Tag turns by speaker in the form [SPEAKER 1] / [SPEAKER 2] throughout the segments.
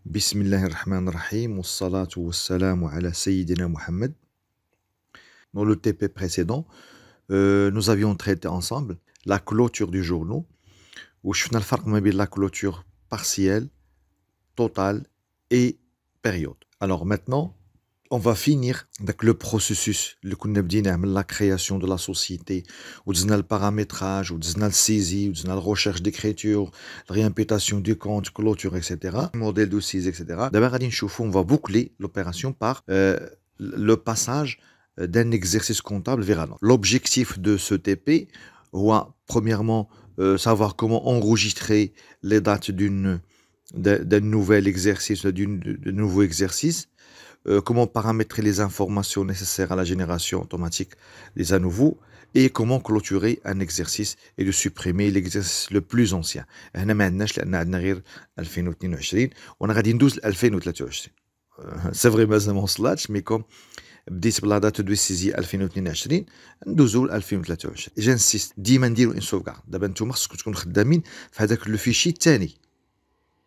[SPEAKER 1] Bismillah ar-Rahman ar-Rahim, wassalatu wassalamu ala Sayyidina Muhammad. Dans le TP précédent, nous avions traité ensemble la clôture du journal, où je fais le la clôture partielle, totale et période. Alors maintenant, on va finir avec le processus, la création de la société, où le paramétrage, où le saisie, où la recherche d'écriture, la réimputation du compte, clôture, etc. Modèle de saisie, etc. D'abord, on va boucler l'opération par le passage d'un exercice comptable vers un autre. L'objectif de ce TP, premièrement, savoir comment enregistrer les dates d'un nouvel exercice, d'un nouveau exercice, comment paramétrer les informations nécessaires à la génération automatique des à nouveau, et comment clôturer un exercice et le supprimer l'exercice le plus ancien. هنا ما عندناش لان عندنا غير 2022 وانا غادي ندوز ل 2023. سي فري مازال ما وصلاتش مي كوم بديت بلا دات دو سيزي 2022 ندوزو ل 2023. جانسيست ديما نديرو ان سوفغارد. دابا نتوما خصكم تكونوا خدامين في هذاك لو فيشي الثاني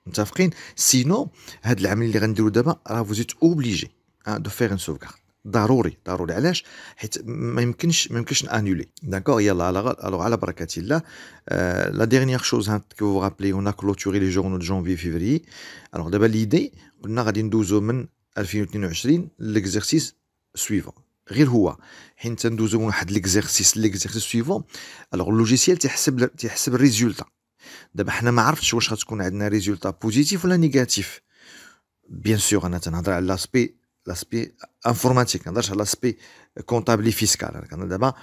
[SPEAKER 1] متفقين. سينو هاد العمل اللي غنديرو دابا راه فوزيت اوبليجي دو فير ان سوفغارد. ضروري علاش؟ حيت ما يمكنش نانولي. داكور يلا على بركه الله. لا ديرنيير شوز كو vous rappelez on a clôturé les journaux de janvier février. Alors دابا ليدي قلنا غادي ندوزو من 2022 ليكزيرسيس سويفون. غير هو حين تندوزو من واحد ليكزيرسيس سويفون. الوغ اللوجيسيال تيحسب الريزولتا. دابا حنا ما عرفتش واش غتكون عندنا ريزولتا بوزيتيف ولا نيجاتيف. بيان سور انا تنهضر على لاسبي انفورماتيك، ما نهضرش على لاسبي كونطابلي فيسكال. انا دابا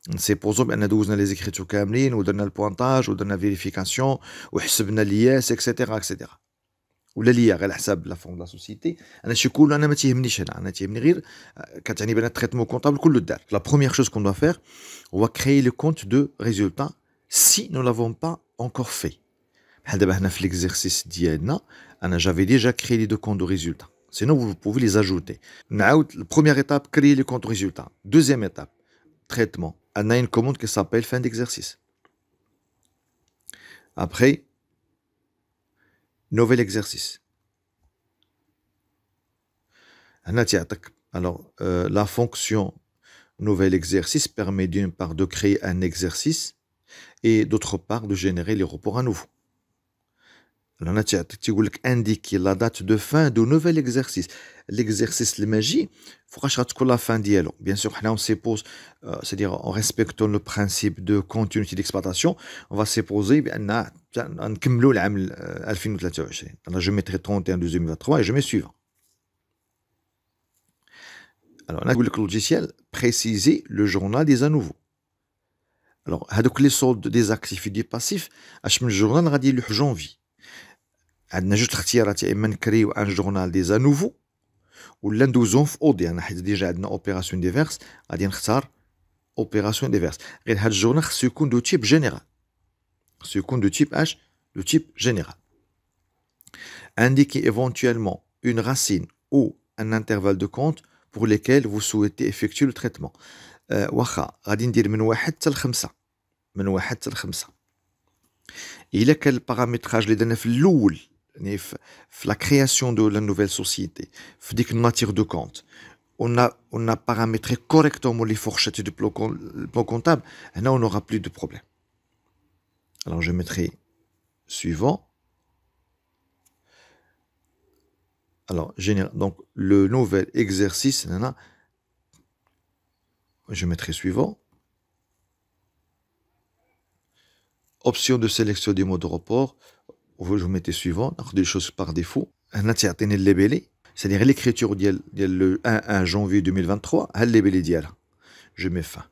[SPEAKER 1] نسيبوزو بان دوزنا لي زيكريتور كاملين ودرنا البوانتاج ودرنا فيريفيكاسيون وحسبنا لياس اكسيتيرا ولا ليا غير على حساب لا فون لا سوسيتي. انا شي كله انا ما تيهمنيش هنا، انا تيهمني غير كتعني بان التريتمون كونطابل كله دار. لا بروميير شوز كون دو فير هو كريي لو كونت دو ريزولتا si nous l'avons pas encore fait. بحال دابا هنا في l'exercice ديالنا انا j'avais déjà créé les deux comptes de résultats. Sinon vous pouvez les ajouter. نعاود la première étape créer les comptes de résultats. Deuxième étape traitement. On a une commande qui s'appelle fin d'exercice. Après nouvel exercice. هنا تعطيك alors la fonction nouvel exercice permet d'une part de créer un exercice et d'autre part de générer les reports à nouveau. Alors, tu indiquer la date de fin du nouvel exercice. L'exercice le magie, il faut que la fin d'hier. Bien sûr, on suppose, c'est-à-dire en respectant le principe de continuité d'exploitation, on va supposer que nous allons 2023. Alors, je mettrai 31 2023 et je mets suivant. Alors, on a le logiciel préciser le journal des à nouveau. Alors, les soldes des actifs et des passifs, le journal غادي يلوح janvier. عندنا جوج اختيارات، يا اما نكريو ان جورنال دي زانوفو ولا ندوزهم في اودي. انا حيت ديجا عندنا اوبيراسيون ديفيرس غادي نختار اوبيراسيون ديفيرس. غير هاد الجورنال خصو يكون دو تيب جينيرال. خصو يكون دو تيب اش؟ دو تيب جينيرال. indiquez éventuellement une racine ou un intervalle de compte pour lesquels vous souhaitez effectuer le traitement. واخا غادي ندير من 1 حتى ل 5. من 1 حتى ل 5. إلا كان البارامتراج اللي درنا في الاول يعني في la création de la nouvelle société في ديك nature de compte on a paramétré correctement les fourchettes du plan comptable, هنا on n'aura plus de problème. Alors je mettrai suivant. Alors donc le nouvel exercice هنا je mettrai suivant. Option de sélection du mode de report. Je mettez suivant. Des choses par défaut. C'est-à-dire l'écriture le 1 janvier 2023. Je mets fin.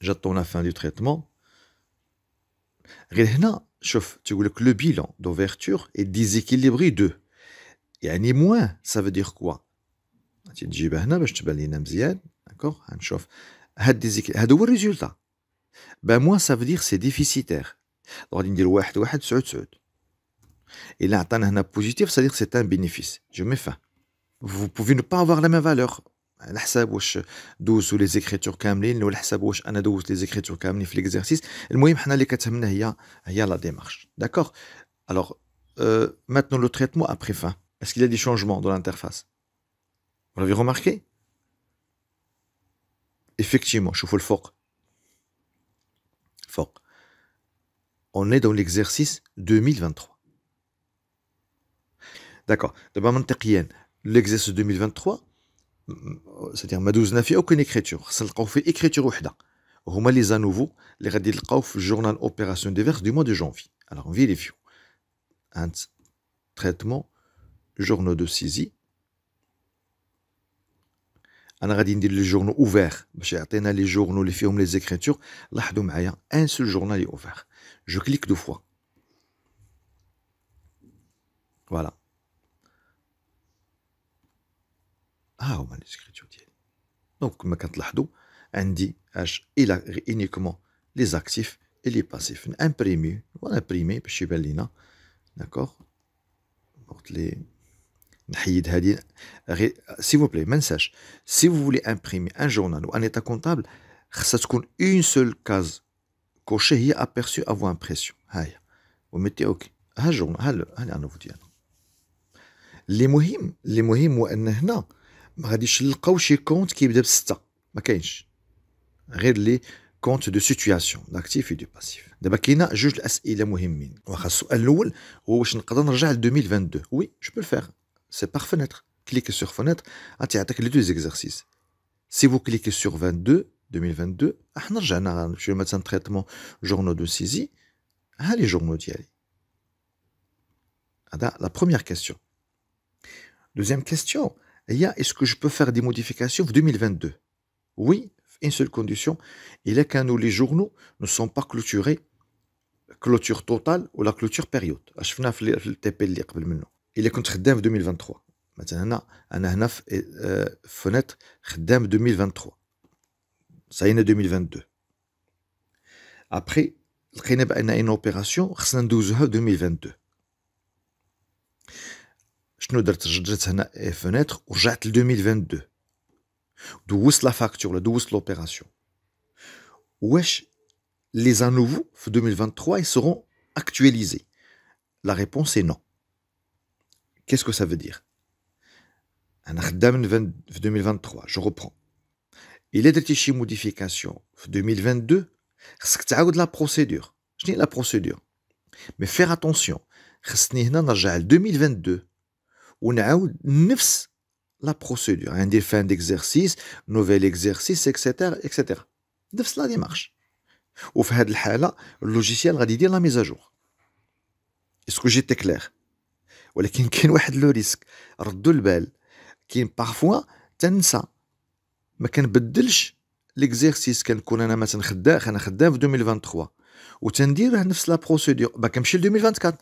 [SPEAKER 1] J'attends la fin du traitement. Le bilan d'ouverture est déséquilibré de. يعني moins, ça veut dire quoi? تجيبها هنا باش تبان لينا مزيان. D'accord? نشوف هذا هو الريزولتا. Ben moi ça veut dire c'est déficitaire. غادي ندير 1 إلا عطانا هنا positif, ça veut dire que c'est un bénéfice. Je mets fin. Vous pouvez ne pas avoir la même valeur. على حساب واش دوزو لي زيكريتور كاملين ولا حساب واش انا دوزت لي زيكريتور كاملين في ليكزيرسيس. المهم حنا اللي كتهمنا هي لا ديمارش. داكوغ. الوغ maintenant le traitement après fin. Est-ce qu'il y a des changements dans l'interface? Vous l'avez remarqué? Effectivement, شوفوا الفوق. فوق. On est dans l'exercice 2023. D'accord. دابا منطقيا l'exercice 2023 c'est-à-dire ما دوزنا فيه aucune écriture. خصنا نلقاو فيه écriture وحده. هما لي زانوفو اللي غادي نلقاو في الجورنال اوبيراسيون ديفيرس du mois de janvier. Alors vérifions. Un traitement journaux de saisie. انا غادي ندير لي جورنو اوفير باش يعطينا لي جورنو اللي فيهم لي زيكريتور. لاحظوا معايا ان سول جورنال اي اوفير. جو كليك دو فوا. فوالا. ها هما لي زيكريتور ديالي. دونك كما كتلاحظوا عندي اش الى غير انيكمون لي زاكتيف اي لي باسيف. نامبريمي ونامبريمي باش يبان لينا. داكوغ. دونك لي نحيد هادي غير s'il vous plaît ما نساش si vous voulez imprimer un journal ou un état comptable خاصها تكون une seule case كوشي هي aperçu avant impression. ها هي وميتي اوكي. ها الجورنال ها الانوفو ديالنا. اللي مهم هو ان هنا ما غاديش نلقاو شي كونت كيبدا ب6 ما كاينش غير لي كونت دو سيتوياسيون داكتيف و دو باسيف. دابا كاينه جوج الاسئله مهمين. واخا السؤال الاول هو واش نقدر نرجع ل 2022. وي جو بو الفير. C'est par fenêtre. Cliquez sur fenêtre. غتعطيك les deux exercices. Si vous cliquez sur 2022, احنا رجعنا نمشيو مثلا traitement journaux de saisie. ها لي journaux ديالي. هذا la première question. Deuxième question, est-ce que je peux faire des modifications en 2022? Oui, une seule condition, il est que les journaux ne sont pas clôturés, clôture totale ou la clôture période. شفنا في الTP اللي قبل منه. Il est كنت خدام في 2023. مثلا انا هنا في فنتر خدام 2023. ساينا 2022. ابري لقينا بان ان اوبيراسيون خصنا ندوزوها 2022. شنو درت؟ جدت هنا فنتر ورجعت ل 2022. دوزت لا فاكتور ولا دوزت لوبيراسيون. واش لي زانوفو في 2023 ils seront actualisés? La réponse est non. Qu'est-ce que ça veut dire? أنا خدام في 2023. Je reprends. إلا درتي شي موديفيكاسيون في 2022 خصك تعاود لا بروسيدور. شنو هي لا بروسيدور؟ مي فيغ اتونسيون. خصني هنا نرجع ل 2022 ونعاود نفس لا بروسيدور. غندير فان ديكزارسيس نوفيل اكزارسيس اكسيتيرا اكسيتيرا. نفس لا ديمارش. وفي هاد الحالة اللوجيسيال غادي يدير لا ميزاجور. اسكو جيتي كلير؟ ولكن كاين واحد لو ريسك. ردوا البال. كاين بارفوا تنسى ما كنبدلش ليكزيرسيس. كنكون انا مثلا خدام في 2023 وتندير نفس لا بروسيدور با كنمشي ل 2024.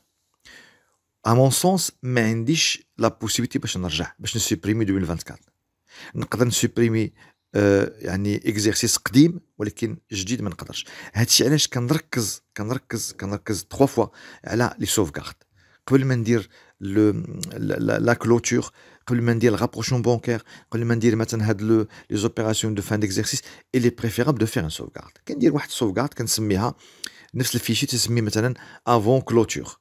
[SPEAKER 1] ا مون سونس ما عنديش لا بوسيبيتي باش نرجع باش نسوبريمي 2024. نقدر نسوبريمي يعني اكزيرسيس قديم ولكن جديد ما نقدرش. هادشي علاش كنركز 3 فوا على لي سوفغارد قبل ما ندير لا كلوتور، قبل ما ندير الرابروشمون بونكير، قبل ما ندير مثلا هاد لي زوبيراسيون دو فان ديكزارسيس. إلي بريفيرابل دو فير ان سوفغارد. كندير واحد السوفغارد كنسميها نفس الفيشي تسميه مثلا افون كلوتور.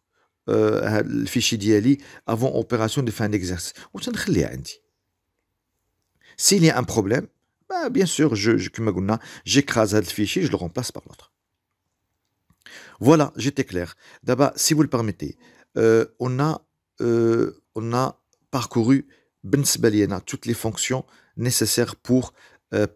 [SPEAKER 1] هاد الفيشي ديالي افون اوبيراسيون دو فان ديكزارسيس وتنخليها عندي. s'il y a un problème, bah, bien sûr, comme on a, j'écrase le fichier, je le remplace par l'autre. Voilà, j'étais clair. D'abord, si vous le permettez, on a parcouru toutes les fonctions nécessaires pour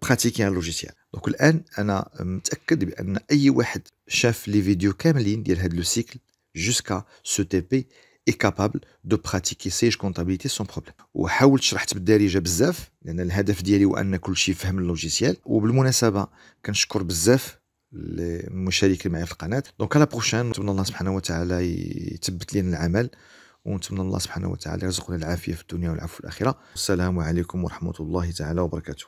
[SPEAKER 1] pratiquer un logiciel. Donc, الآن أنا متأكد بأن أي واحد شاف les vidéos كاملين ديال هذا le cycle jusqu'à ce TP est capable de pratiquer Sage Comptabilité sans problème. وحاولت شرحت بالدارجه بزاف لان الهدف ديالي هو ان كل شيء يفهم اللوجيسيال. وبالمناسبه كنشكر بزاف المشاركين معايا في القناه. دونك على بروشان. نتمنى الله سبحانه وتعالى يثبت لنا العمل ونتمنى الله سبحانه وتعالى يرزقنا العافيه في الدنيا والعفو في الاخره. السلام عليكم ورحمه الله تعالى وبركاته.